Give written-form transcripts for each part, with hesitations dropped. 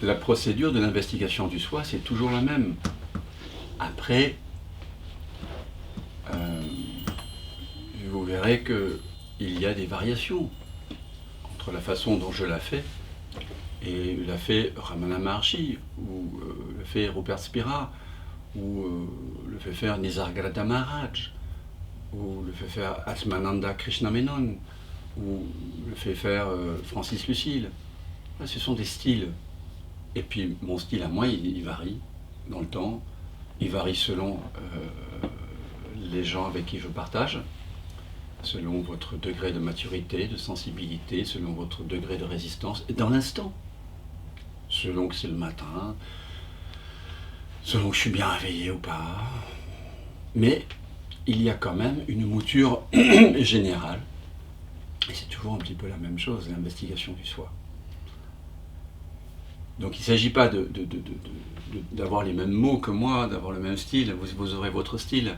la procédure de l'investigation du soi, c'est toujours la même. Après, vous verrez qu'il y a des variations entre la façon dont je la fais et l'a fait Ramana Maharshi, ou le fait Rupert Spira, ou le fait faire Nisargadatta Maharaj, ou le fait faire Atmananda Krishna Menon, ou le fait faire Francis Lucille. Ce sont des styles. Et puis mon style à moi, il varie dans le temps, il varie selon les gens avec qui je partage, selon votre degré de maturité, de sensibilité, selon votre degré de résistance, et dans l'instant, selon que c'est le matin, selon que je suis bien réveillé ou pas. Mais il y a quand même une mouture générale, et c'est toujours un petit peu la même chose, l'investigation du soi. Donc il ne s'agit pas d'avoir les mêmes mots que moi, d'avoir le même style, vous aurez votre style,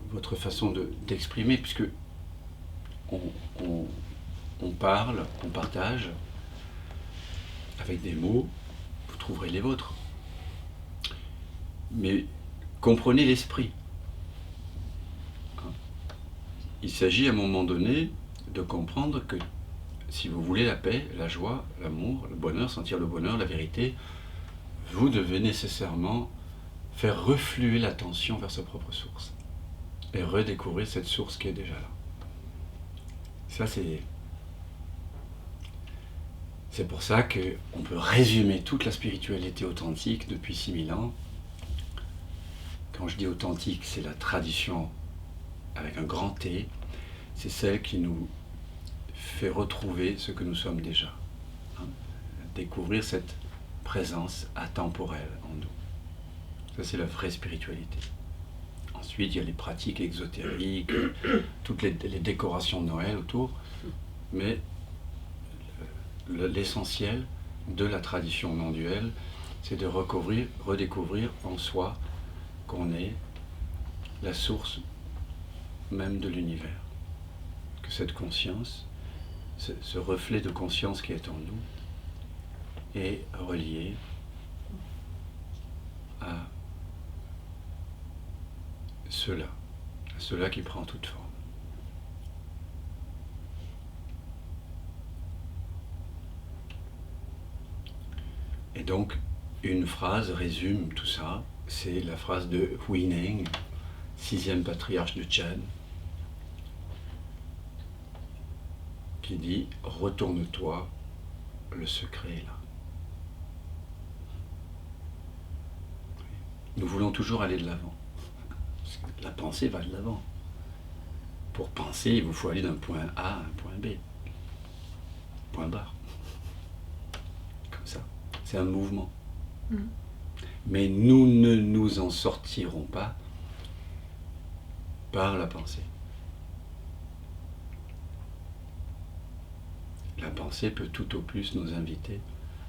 votre façon d'exprimer, puisque on parle, on partage avec des mots, vous trouverez les vôtres. Mais comprenez l'esprit. Il s'agit à un moment donné de comprendre que si vous voulez la paix, la joie, l'amour, le bonheur, sentir le bonheur, la vérité, vous devez nécessairement faire refluer l'attention vers sa propre source et redécouvrir cette source qui est déjà là. Ça, c'est pour ça qu'on peut résumer toute la spiritualité authentique depuis 6000 ans. Quand je dis authentique, c'est la tradition avec un grand T, c'est celle qui nous fait retrouver ce que nous sommes déjà. Découvrir cette présence atemporelle en nous. Ça, c'est la vraie spiritualité. Ensuite, il y a les pratiques exotériques, toutes les décorations de Noël autour, mais l'essentiel de la tradition non-duelle, c'est de redécouvrir en soi qu'on est la source même de l'univers. Que cette conscience, ce reflet de conscience qui est en nous, est relié à cela qui prend toute forme. Et donc, une phrase résume tout ça, c'est la phrase de Huineng, 6e patriarche de Chen, qui dit « Retourne-toi, le secret est là ». Nous voulons toujours aller de l'avant. La pensée va de l'avant. Pour penser, il vous faut aller d'un point A à un point B. Point barre. Comme ça. C'est un mouvement. Mais nous ne nous en sortirons pas par la pensée. La pensée peut tout au plus nous inviter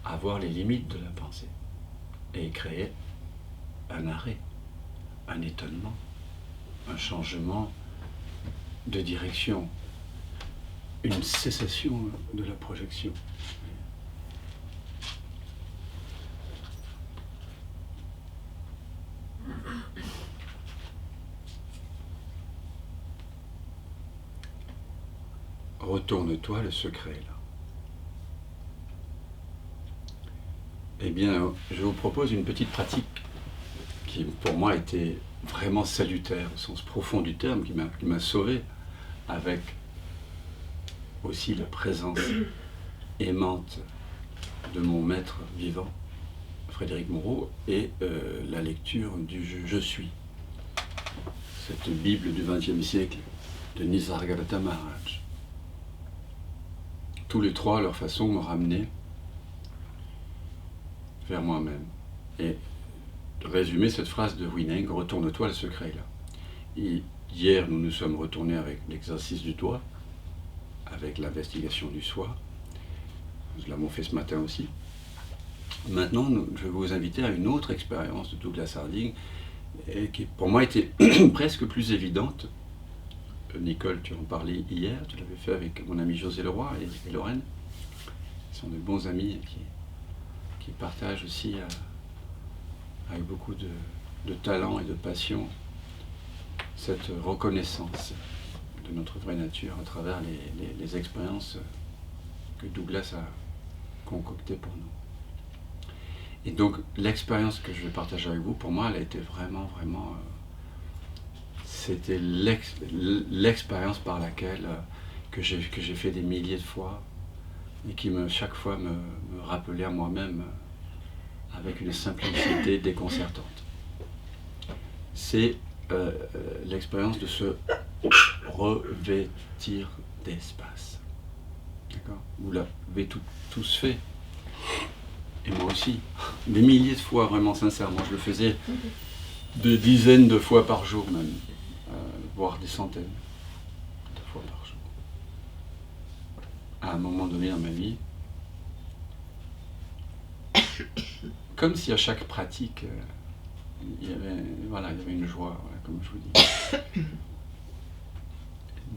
à voir les limites de la pensée et créer un arrêt, un étonnement, un changement de direction, une cessation de la projection. Retourne-toi, le secret est là. Eh bien, je vous propose une petite pratique qui, pour moi, était vraiment salutaire, au sens profond du terme, qui m'a sauvé, avec aussi la présence aimante de mon maître vivant, Frédéric Moreau, et la lecture du Je suis, cette Bible du XXe siècle de Nisargadatta Maharaj. Tous les trois, à leur façon, m'ont ramené vers moi-même. Et de résumer cette phrase de Huineng, retourne-toi, le secret est là. Et hier, nous nous sommes retournés avec l'exercice du doigt, avec l'investigation du soi. Nous l'avons fait ce matin aussi. Maintenant, je vais vous inviter à une autre expérience de Douglas Harding, et qui pour moi était presque plus évidente. Nicole, tu en parlais hier, tu l'avais fait avec mon ami José Leroy et Lorraine. Ce sont de bons amis qui partagent aussi avec beaucoup de talent et de passion cette reconnaissance de notre vraie nature à travers les expériences que Douglas a concoctées pour nous. Et donc l'expérience que je vais partager avec vous, pour moi, elle a été vraiment, c'était l'expérience par laquelle que j'ai fait des milliers de fois et qui chaque fois me rappelait à moi-même avec une simplicité déconcertante. C'est l'expérience de se revêtir d'espace. D'accord ? Vous l'avez tous fait. Et moi aussi. Des milliers de fois, vraiment sincèrement. Je le faisais des dizaines de fois par jour même. Voire des centaines de fois par jour. À un moment donné dans ma vie, comme si à chaque pratique, il y avait une joie, comme je vous dis.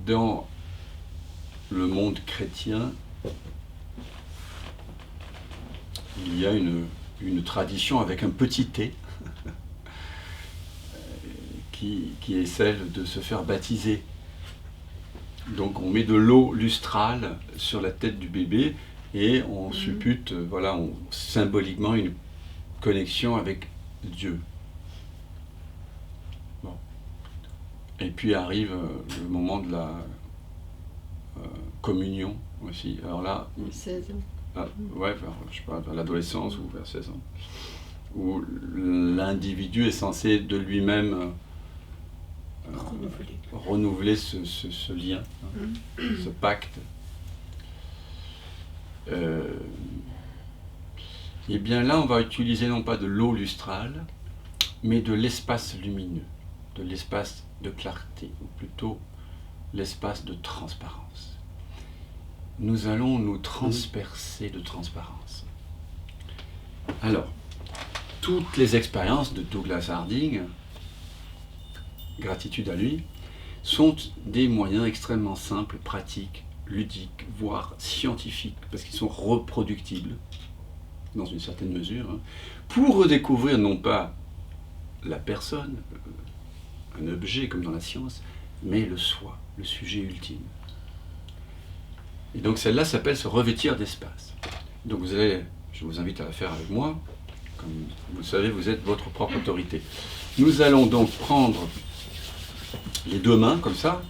Dans le monde chrétien, il y a une tradition avec un petit t qui est celle de se faire baptiser. Donc on met de l'eau lustrale sur la tête du bébé et on suppute, symboliquement une connexion avec Dieu. Bon. Et puis arrive le moment de la communion aussi. Alors là, 16 ans. Je sais pas, vers l'adolescence ou vers 16 ans, où l'individu est censé de lui-même renouveler ce lien, ce pacte. Et bien là, on va utiliser non pas de l'eau lustrale, mais de l'espace lumineux, de l'espace de clarté, ou plutôt l'espace de transparence. Nous allons nous transpercer de transparence. Alors, toutes les expériences de Douglas Harding, gratitude à lui, sont des moyens extrêmement simples, pratiques, ludiques, voire scientifiques, parce qu'ils sont reproductibles, dans une certaine mesure, pour redécouvrir non pas la personne, un objet comme dans la science, mais le soi, le sujet ultime. Et donc celle-là s'appelle se revêtir d'espace. Donc je vous invite à la faire avec moi. Comme vous le savez, vous êtes votre propre autorité. Nous allons donc prendre les deux mains, comme ça,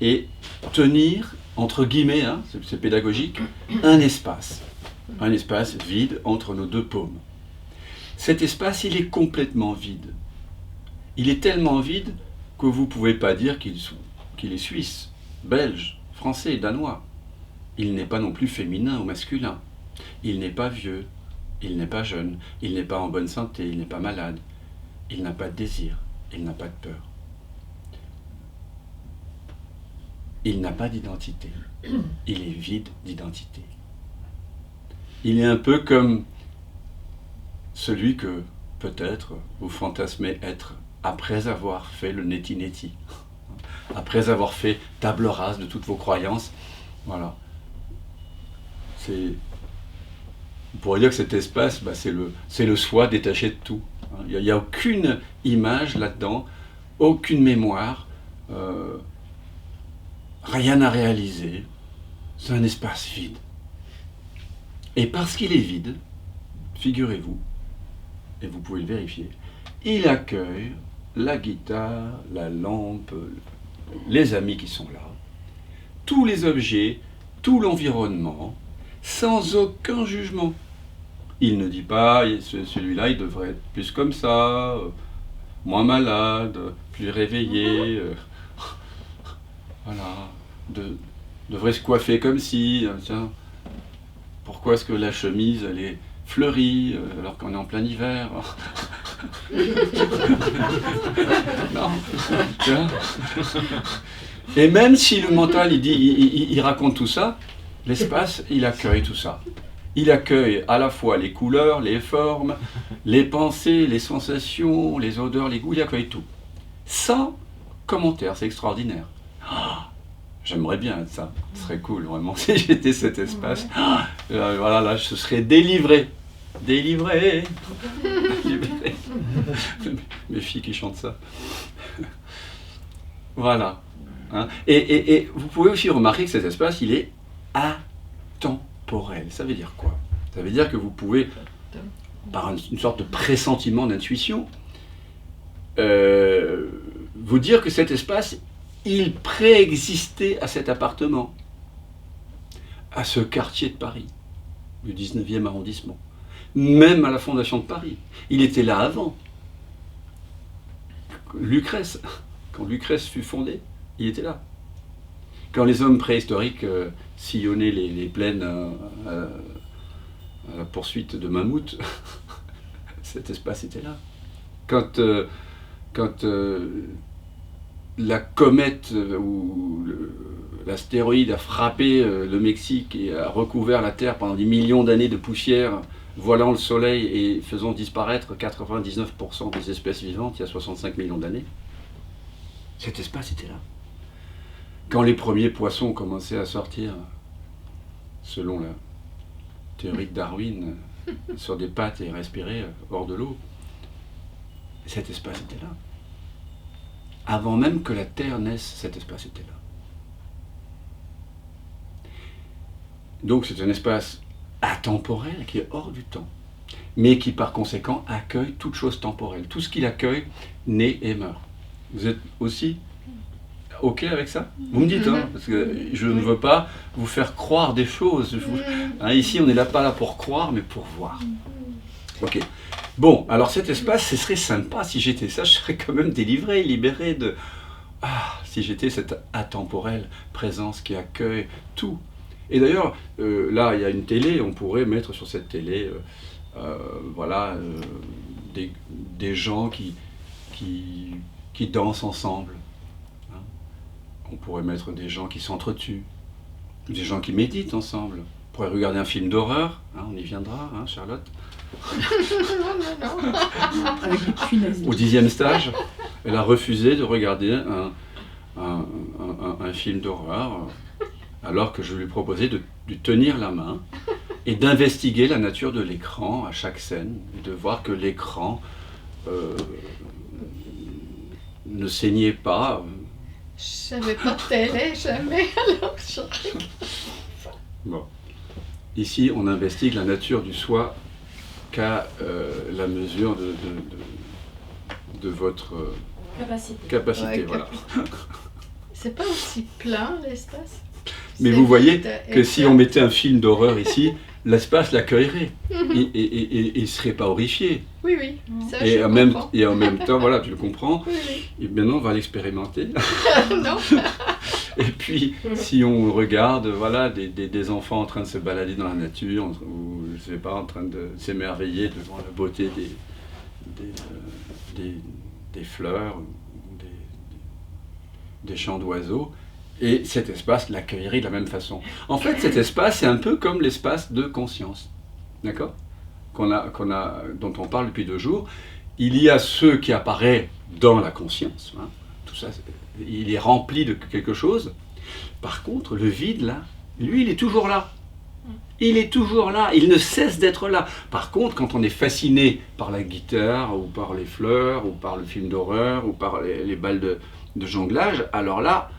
et tenir, entre guillemets, c'est pédagogique, un espace vide entre nos deux paumes. Cet espace, il est complètement vide. Il est tellement vide que vous ne pouvez pas dire qu'il est suisse, belge, français, danois. Il n'est pas non plus féminin ou masculin. Il n'est pas vieux, il n'est pas jeune, il n'est pas en bonne santé, il n'est pas malade. Il n'a pas de désir, il n'a pas de peur. Il n'a pas d'identité. Il est vide d'identité. Il est un peu comme celui que, peut-être, vous fantasmez être après avoir fait le neti-neti, après avoir fait table rase de toutes vos croyances. Voilà. On pourrait dire que cet espace, c'est le soi détaché de tout. Il n'y a aucune image là-dedans, aucune mémoire, rien à réaliser. C'est un espace vide. Et parce qu'il est vide, figurez-vous, et vous pouvez le vérifier, il accueille la guitare, la lampe, les amis qui sont là, tous les objets, tout l'environnement, sans aucun jugement. Il ne dit pas, celui-là il devrait être plus comme ça, moins malade, plus réveillé, voilà, devrait se coiffer comme si, tiens, pourquoi est-ce que la chemise elle est fleurie alors qu'on est en plein hiver? Non, tiens. Et même si le mental il raconte tout ça, l'espace il accueille tout ça. Il accueille à la fois les couleurs, les formes, les pensées, les sensations, les odeurs, les goûts, il accueille tout. Sans commentaire, c'est extraordinaire. J'aimerais bien être ça. Ce serait cool, vraiment, si j'étais cet espace. Voilà, là, je serais délivré. Délivré. Délivré. Mes filles qui chantent ça. Voilà. Hein. Et vous pouvez aussi remarquer que cet espace, il est atemporel. Ça veut dire quoi? Ça veut dire que vous pouvez, par une sorte de pressentiment, d'intuition, vous dire que cet espace, il préexistait à cet appartement, à ce quartier de Paris, du 19e arrondissement, même à la Fondation de Paris. Il était là avant. Lucrèce, quand Lucrèce fut fondée, il était là. Quand les hommes préhistoriques sillonnaient les plaines à la poursuite de mammouths, cet espace était là. Quand la comète ou l'astéroïde a frappé le Mexique et a recouvert la Terre pendant des millions d'années de poussière, voilant le Soleil et faisant disparaître 99% des espèces vivantes il y a 65 millions d'années, cet espace était là. Quand les premiers poissons commençaient à sortir, selon la théorie de Darwin, sur des pattes et respirer hors de l'eau, cet espace était là. Avant même que la Terre naisse, cet espace était là. Donc c'est un espace atemporel qui est hors du temps, mais qui par conséquent accueille toute chose temporelle. Tout ce qu'il accueille naît et meurt. Vous êtes aussi OK avec ça? Vous me dites, hein, parce que je ne veux pas vous faire croire des choses. Ici, on n'est pas là pour croire, mais pour voir. OK. Bon, alors cet espace, ce serait sympa. Si j'étais ça, je serais quand même délivré, libéré de... si j'étais cette atemporelle présence qui accueille tout. Et d'ailleurs, là, il y a une télé, on pourrait mettre sur cette télé, des gens qui dansent ensemble. On pourrait mettre des gens qui s'entretuent, des gens qui méditent ensemble. On pourrait regarder un film d'horreur, on y viendra, Charlotte. Au 10e stage, elle a refusé de regarder un film d'horreur, alors que je lui proposais de tenir la main et d'investiguer la nature de l'écran à chaque scène, et de voir que l'écran ne saignait pas. Je n'avais pas de télé, jamais, alors je... Bon. Ici, on investigue la nature du soi qu'à la mesure de votre capacité. Ouais, voilà. C'est pas aussi plein, l'espace? Mais vous voyez que si on mettait un film d'horreur ici, l'espace l'accueillerait. Et il ne serait pas horrifié. Oui, oui, ça et je comprends. Et en même temps, voilà, tu le comprends. Oui, oui. Et maintenant, on va l'expérimenter. Non. Et puis, si on regarde, voilà, des enfants en train de se balader dans la nature, ou je sais pas, en train de s'émerveiller devant la beauté des fleurs, des chants d'oiseaux, et cet espace l'accueillerait de la même façon. En fait, cet espace, c'est un peu comme l'espace de conscience, d'accord, dont on parle depuis 2 jours. Il y a ce qui apparaît dans la conscience, tout ça, il est rempli de quelque chose. Par contre, le vide, là, lui, il est toujours là. Il est toujours là, il ne cesse d'être là. Par contre, quand on est fasciné par la guitare, ou par les fleurs, ou par le film d'horreur, ou par les balles de jonglage, alors là,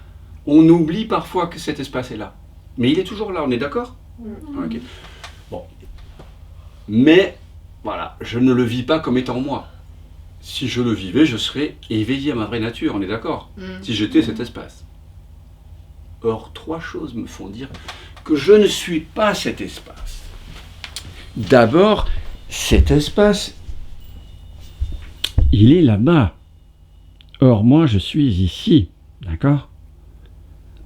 on oublie parfois que cet espace est là. Mais il est toujours là, on est d'accord? Okay. Bon. Mais, voilà, je ne le vis pas comme étant moi. Si je le vivais, je serais éveillé à ma vraie nature, on est d'accord? Si j'étais cet espace. Or, 3 choses me font dire que je ne suis pas cet espace. D'abord, cet espace, il est là-bas. Or, moi, je suis ici, d'accord?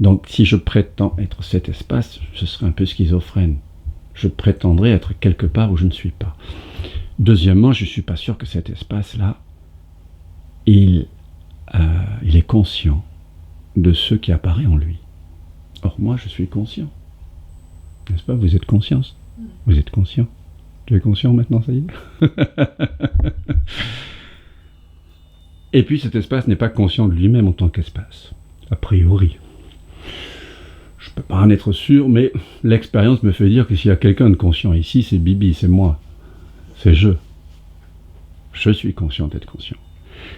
Donc, si je prétends être cet espace, je serai un peu schizophrène. Je prétendrai être quelque part où je ne suis pas. Deuxièmement, je ne suis pas sûr que cet espace-là, il est conscient de ce qui apparaît en lui. Or, moi, je suis conscient. N'est-ce pas? Vous êtes conscient? Vous êtes conscient? Tu es conscient maintenant, ça y est? Et puis, cet espace n'est pas conscient de lui-même en tant qu'espace, a priori. Je peux pas en être sûr, mais l'expérience me fait dire que s'il y a quelqu'un de conscient ici, c'est Bibi, c'est moi. C'est je. Je suis conscient d'être conscient.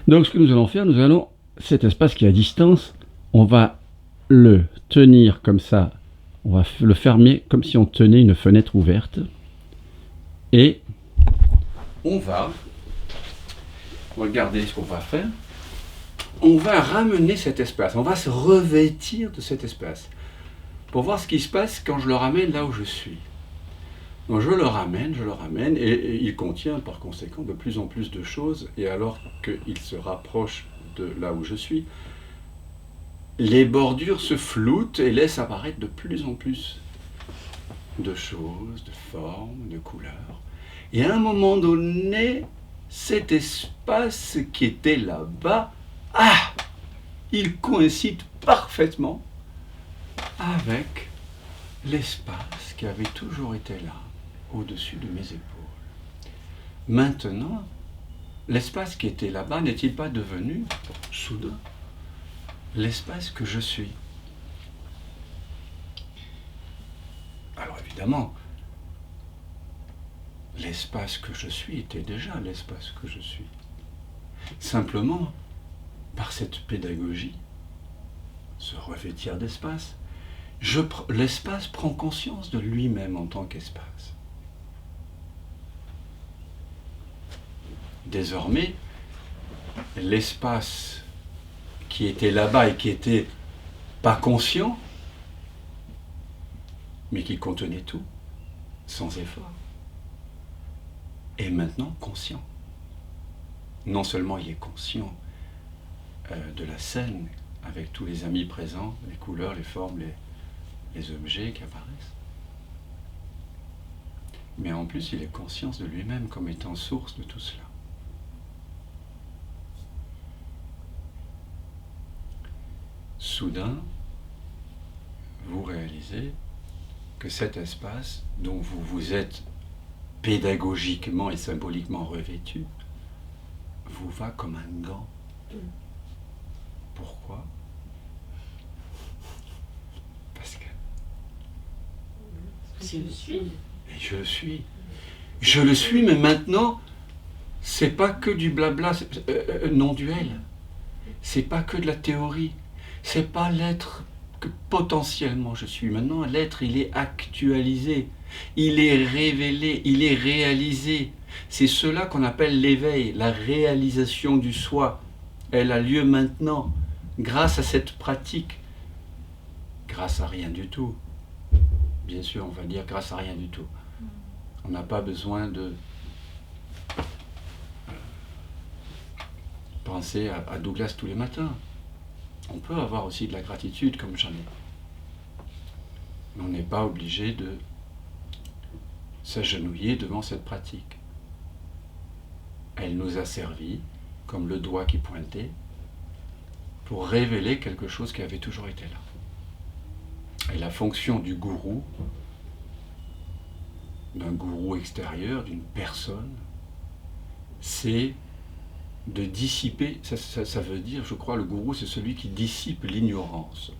Donc ce que nous allons faire, nous allons, cet espace qui est à distance, on va le tenir comme ça, on va le fermer comme si on tenait une fenêtre ouverte. Et on va, regardez ce qu'on va faire, on va ramener cet espace, on va se revêtir de cet espace pour voir ce qui se passe quand je le ramène là où je suis. Donc je le ramène, et il contient par conséquent de plus en plus de choses, et alors qu'il se rapproche de là où je suis, les bordures se floutent et laissent apparaître de plus en plus de choses, de formes, de couleurs. Et à un moment donné, cet espace qui était là-bas, il coïncide parfaitement avec l'espace qui avait toujours été là, au-dessus de mes épaules. Maintenant, l'espace qui était là-bas n'est-il pas devenu, soudain, l'espace que je suis? Alors évidemment, l'espace que je suis était déjà l'espace que je suis. Simplement, par cette pédagogie, se revêtir d'espace, l'espace prend conscience de lui-même en tant qu'espace. Désormais, l'espace qui était là-bas et qui était pas conscient, mais qui contenait tout, sans effort, est maintenant conscient. Non seulement il est conscient de la scène, avec tous les amis présents, les couleurs, les formes, les objets qui apparaissent, mais en plus il est conscient de lui-même comme étant source de tout cela. Soudain, vous réalisez que cet espace dont vous vous êtes pédagogiquement et symboliquement revêtu vous va comme un gant. Pourquoi? Parce que je le suis. Et je le suis. Je le suis, mais maintenant, c'est pas que du blabla non-duel. C'est pas que de la théorie. C'est pas l'être que potentiellement je suis. Maintenant, l'être, il est actualisé. Il est révélé, il est réalisé. C'est cela qu'on appelle l'éveil, la réalisation du soi. Elle a lieu maintenant, grâce à cette pratique. Grâce à rien du tout. Bien sûr, on va dire grâce à rien du tout. On n'a pas besoin de penser à Douglas tous les matins. On peut avoir aussi de la gratitude comme j'en ai. Mais on n'est pas obligé de s'agenouiller devant cette pratique. Elle nous a servi, comme le doigt qui pointait, pour révéler quelque chose qui avait toujours été là. Et la fonction du gourou, d'un gourou extérieur, d'une personne, c'est de dissiper, ça veut dire, je crois, le gourou, c'est celui qui dissipe l'ignorance.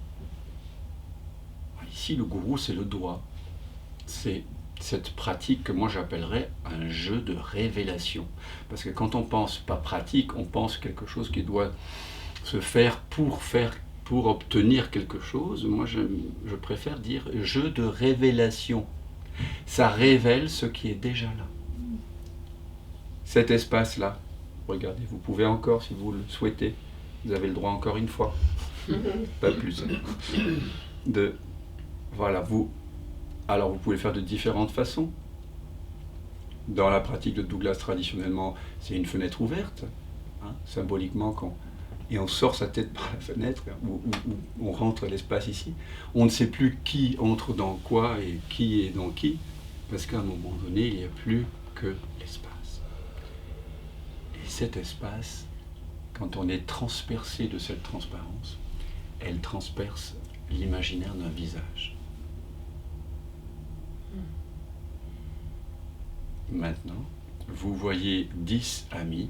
Ici, le gourou, c'est le doigt. C'est cette pratique que moi j'appellerais un jeu de révélation. Parce que quand on pense pas pratique, on pense quelque chose qui doit se faire pour obtenir quelque chose. Moi, je préfère dire jeu de révélation. Ça révèle ce qui est déjà là. Cet espace-là, regardez, vous pouvez encore, si vous le souhaitez, vous avez le droit encore une fois, pas plus, voilà, alors vous pouvez le faire de différentes façons. Dans la pratique de Douglas, traditionnellement, c'est une fenêtre ouverte, symboliquement, et on sort sa tête par la fenêtre, ou on rentre l'espace ici. On ne sait plus qui entre dans quoi et qui est dans qui, parce qu'à un moment donné, il n'y a plus que l'espace. Et cet espace, quand on est transpercé de cette transparence, elle transperce l'imaginaire d'un visage. Maintenant, vous voyez 10 amis,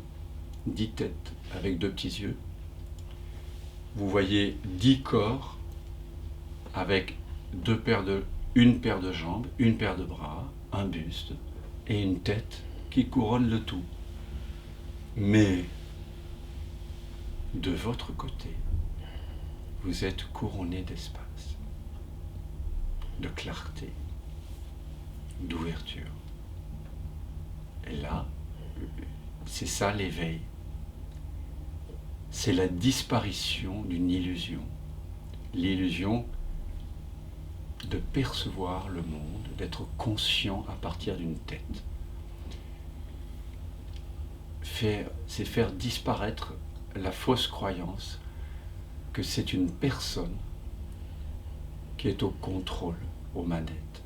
10 têtes avec 2 petits yeux. Vous voyez 10 corps avec une paire de jambes, une paire de bras, un buste et une tête qui couronne le tout. Mais de votre côté, vous êtes couronné d'espace, de clarté, d'ouverture. Et là, c'est ça l'éveil. C'est la disparition d'une illusion. L'illusion de percevoir le monde, d'être conscient à partir d'une tête. C'est faire disparaître la fausse croyance que c'est une personne qui est au contrôle, aux manettes.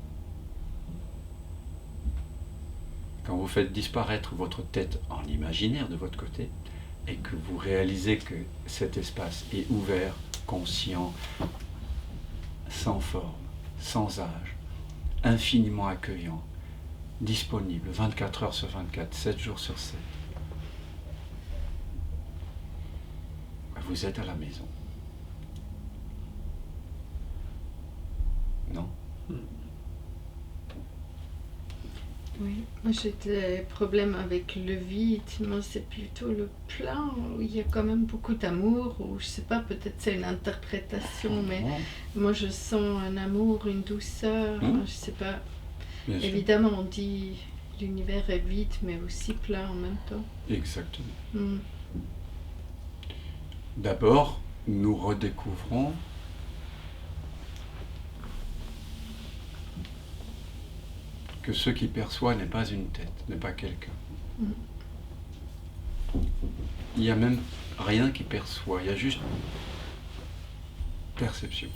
Quand vous faites disparaître votre tête en imaginaire de votre côté, et que vous réalisez que cet espace est ouvert, conscient, sans forme, sans âge, infiniment accueillant, disponible 24 heures sur 24, 7 jours sur 7, vous êtes à la maison. Non? Oui, moi j'ai des problèmes avec le vide. Moi c'est plutôt le plein où il y a quand même beaucoup d'amour. Ou je sais pas, peut-être c'est une interprétation, mais moi je sens un amour, une douceur. Je sais pas. Bien sûr. Évidemment, on dit l'univers est vide, mais aussi plein en même temps. Exactement. D'abord, nous redécouvrons que ce qui perçoit n'est pas une tête, n'est pas quelqu'un. Il n'y a même rien qui perçoit, il y a juste perception.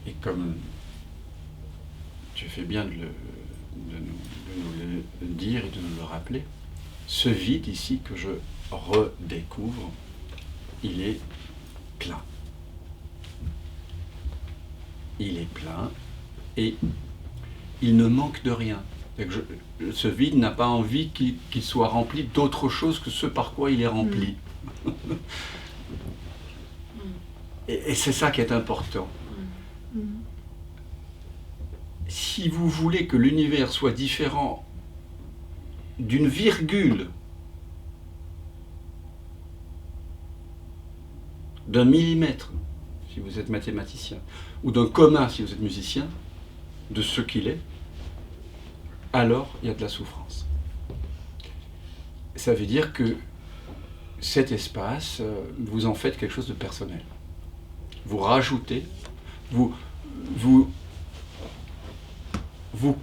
Et comme tu fais bien de nous le dire et de nous le rappeler, ce vide ici que je redécouvre, il est plein. Il est plein et il ne manque de rien. Ce vide n'a pas envie qu'il soit rempli d'autre chose que ce par quoi il est rempli. Et c'est ça qui est important. Si vous voulez que l'univers soit différent d'une virgule, d'un millimètre, si vous êtes mathématicien, ou d'un comma, si vous êtes musicien, de ce qu'il est, alors il y a de la souffrance. Ça veut dire que cet espace, vous en faites quelque chose de personnel. Vous rajoutez, vous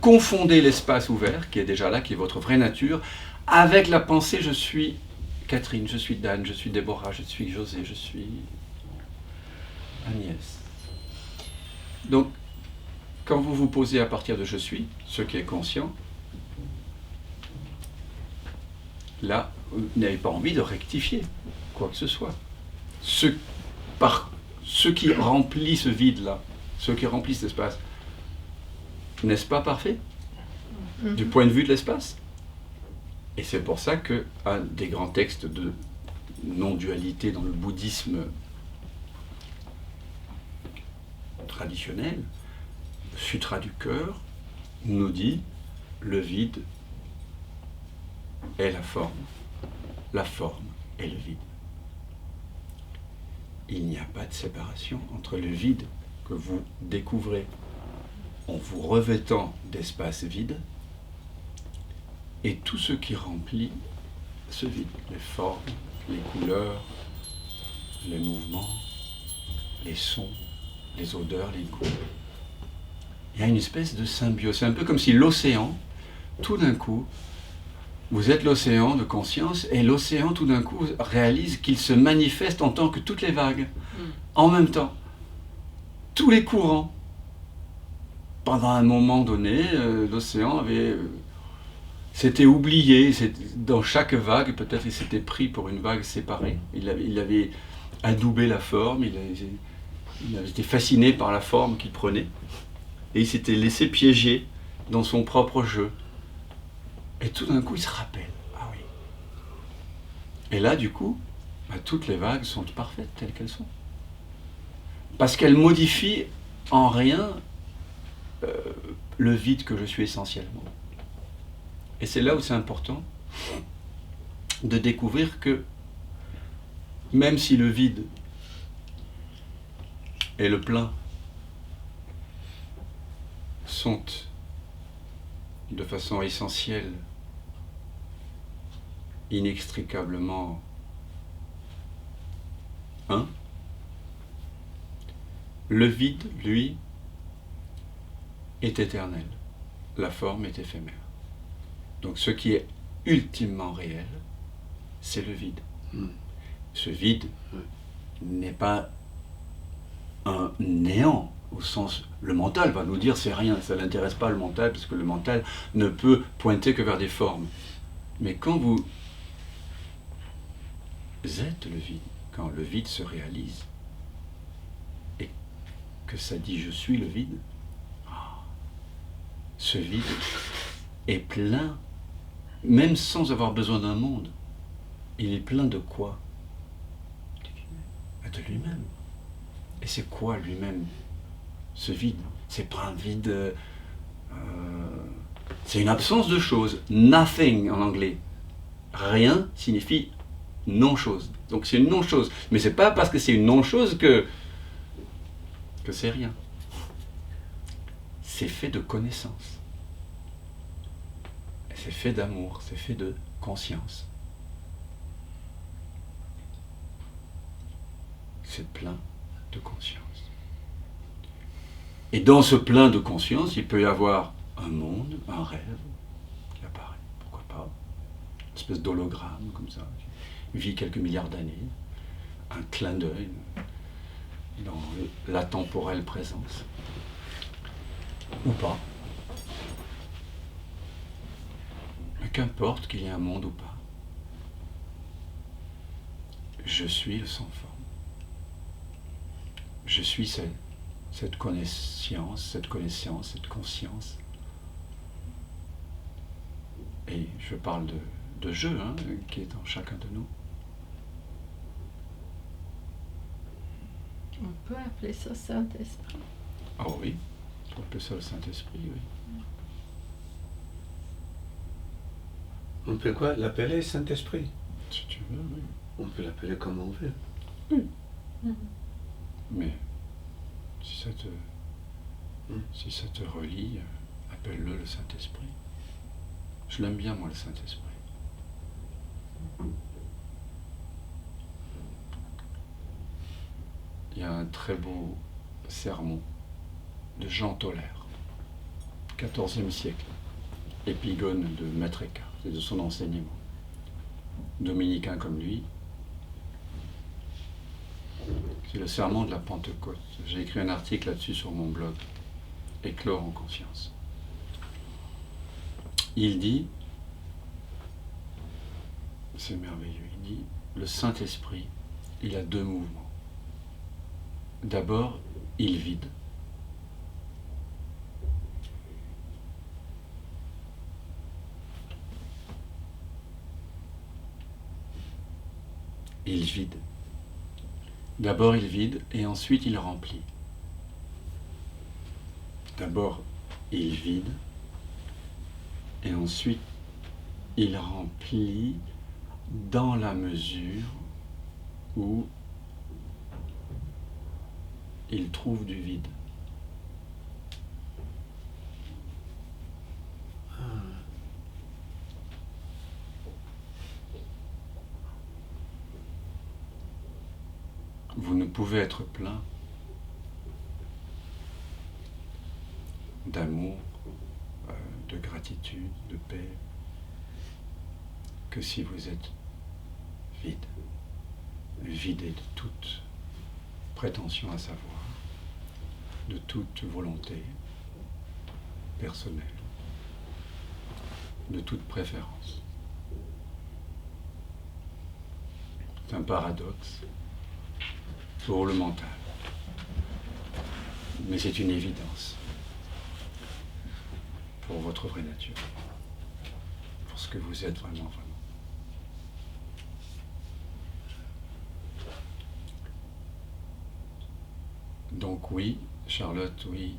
confondez l'espace ouvert, qui est déjà là, qui est votre vraie nature, avec la pensée « je suis Catherine, je suis Dan, je suis Déborah, je suis José, je suis Agnès ». Donc, quand vous vous posez à partir de « je suis », ce qui est conscient, là, vous n'avez pas envie de rectifier quoi que ce soit. Ce qui remplit ce vide-là, ce qui remplit cet espace, n'est-ce pas parfait du point de vue de l'espace? Et c'est pour ça qu'un des grands textes de non-dualité dans le bouddhisme traditionnel, Sutra du cœur, nous dit le vide est la forme est le vide. Il n'y a pas de séparation entre le vide que vous découvrez en vous revêtant d'espace vide et tout ce qui remplit ce vide, les formes, les couleurs, les mouvements, les sons, les odeurs, les goûts. Il y a une espèce de symbiose. C'est un peu comme si l'océan, tout d'un coup, vous êtes l'océan de conscience et l'océan, tout d'un coup, réalise qu'il se manifeste en tant que toutes les vagues, en même temps. Tous les courants. Pendant un moment donné, l'océan s'était oublié. Dans chaque vague, peut-être il s'était pris pour une vague séparée. Il avait adoubé la forme, il avait été fasciné par la forme qu'il prenait. Et il s'était laissé piéger dans son propre jeu. Et tout d'un coup, il se rappelle. Ah oui. Et là, du coup, toutes les vagues sont parfaites telles qu'elles sont. Parce qu'elle modifie en rien le vide que je suis essentiellement. Et c'est là où c'est important de découvrir que même si le vide et le plein sont de façon essentielle, inextricablement un, le vide, lui, est éternel. La forme est éphémère. Donc ce qui est ultimement réel, c'est le vide. Ce vide n'est pas un néant, au sens, le mental va nous dire c'est rien, ça n'intéresse pas le mental, parce que le mental ne peut pointer que vers des formes. Mais quand vous êtes le vide, quand le vide se réalise, et que ça dit je suis le vide, ce vide est plein, même sans avoir besoin d'un monde. Il est plein de quoi? De lui-même. Et c'est quoi lui-même, ce vide? C'est pas un vide... c'est une absence de choses. Nothing en anglais. Rien signifie non-chose. Donc c'est une non-chose. Mais c'est pas parce que c'est une non-chose que c'est rien. C'est fait de connaissance. C'est fait d'amour, c'est fait de conscience. C'est plein de conscience. Et dans ce plein de conscience, il peut y avoir un monde, un rêve qui apparaît, pourquoi pas, une espèce d'hologramme comme ça, qui vit quelques milliards d'années, un clin d'œil dans la temporelle présence, ou pas. Mais qu'importe qu'il y ait un monde ou pas, je suis le sans forme. Je suis cette connaissance, cette conscience. Et je parle de jeu qui est en chacun de nous. On peut appeler ça Saint-Esprit. Oh oui, on peut appeler ça le Saint-Esprit, oui. On peut quoi? L'appeler Saint-Esprit? Si tu veux, oui. On peut l'appeler comme on veut. Mais si ça te relie, appelle-le le Saint-Esprit. Je l'aime bien, moi, le Saint-Esprit. Il y a un très beau sermon de Jean Tolaire, 14e siècle, épigone de Maître Eckhart, c'est de son enseignement. Dominicain comme lui, c'est le serment de la Pentecôte. J'ai écrit un article là-dessus sur mon blog, Éclore en conscience. Il dit, c'est merveilleux, il dit, le Saint-Esprit, il a deux mouvements. D'abord, il vide. Il vide. D'abord il vide et ensuite il remplit. D'abord il vide et ensuite il remplit dans la mesure où il trouve du vide. Vous ne pouvez être plein d'amour, de gratitude, de paix, que si vous êtes vide, vidé de toute prétention à savoir, de toute volonté personnelle, de toute préférence. C'est un paradoxe pour le mental. Mais c'est une évidence pour votre vraie nature, pour ce que vous êtes vraiment, vraiment. Donc oui, Charlotte, oui,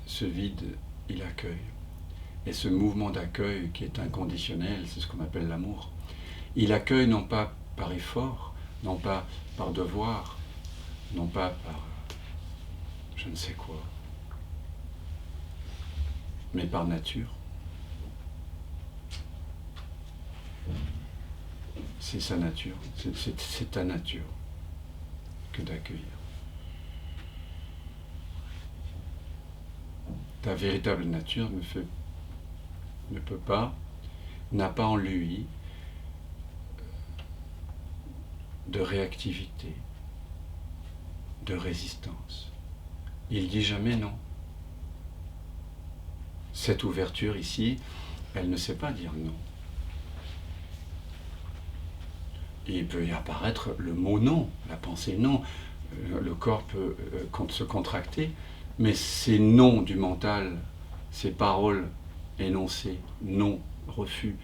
ce vide, il accueille. Et ce mouvement d'accueil qui est inconditionnel, c'est ce qu'on appelle l'amour. Il accueille non pas par effort, non pas par devoir, non pas par je ne sais quoi, mais par nature. C'est sa nature, c'est ta nature que d'accueillir. Ta véritable nature ne peut pas, n'a pas en lui de réactivité, de résistance. Il dit jamais non. Cette ouverture ici, elle ne sait pas dire non. Et il peut y apparaître le mot non, la pensée non. Le corps peut se contracter, mais ces noms du mental, ces paroles énoncées, non, refus,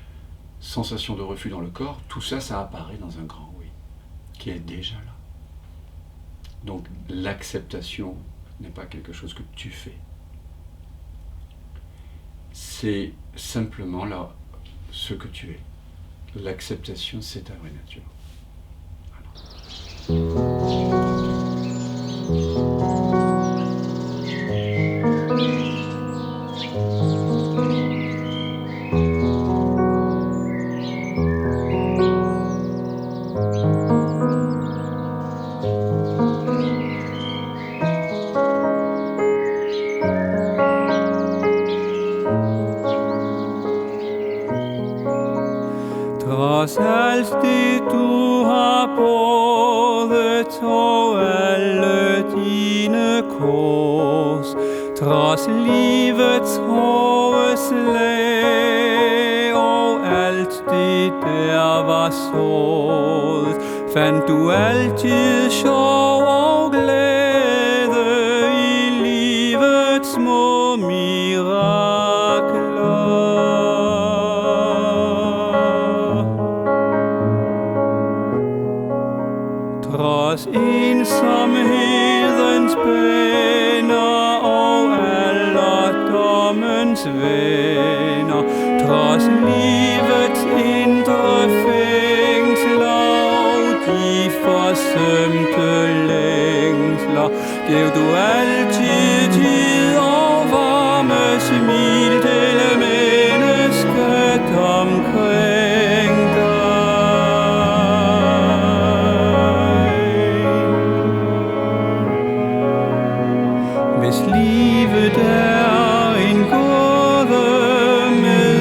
sensation de refus dans le corps, tout ça, ça apparaît dans un grand oui, qui est déjà là. Donc l'acceptation n'est pas quelque chose que tu fais. C'est simplement là ce que tu es. L'acceptation, c'est ta vraie nature. Trods alt det du har båret og alle dine kors, trods livets hårde slag og alt det der var såret, fandt du altid sjov og glæde i livets små mirakler. Trods ensomhedens baner og alderdommens vaner, trods livets indre fængsler og de forsømte længsler, gav du altid tid og varme smil til mennesket omkring dig. Hvis livet er en gåde med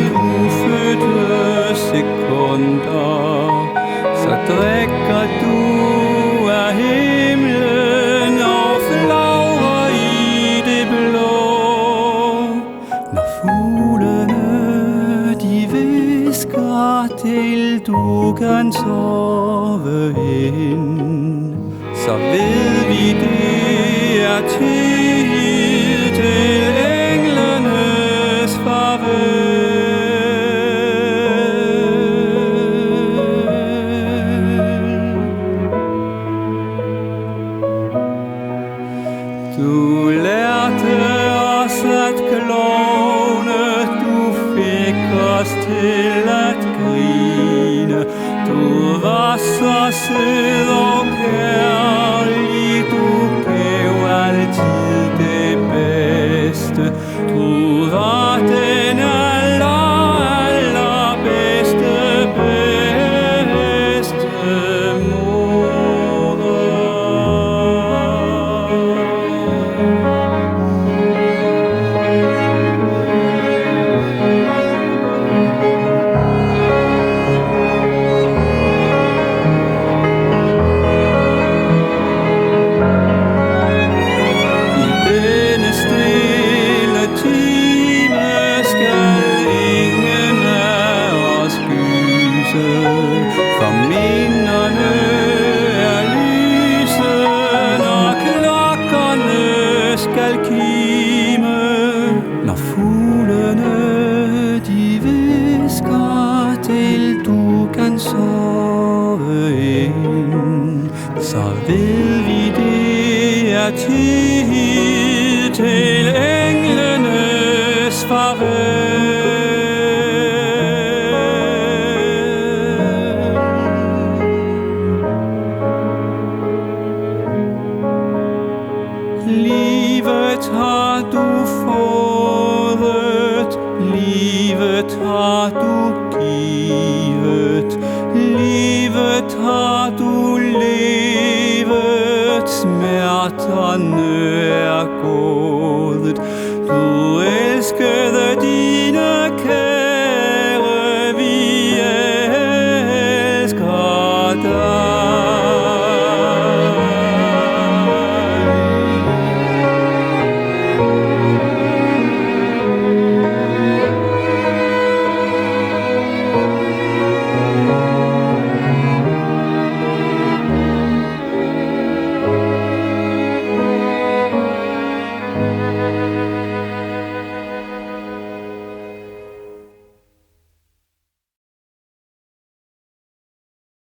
ufødte sekunder, så drikker du af himlen og flagrer i det blå. Når fuglene de hvisker til du kan sove ind, så ved vi det er tid til englenes farvel. Du lærte os at klovne, du fik os til at grine, du var så sød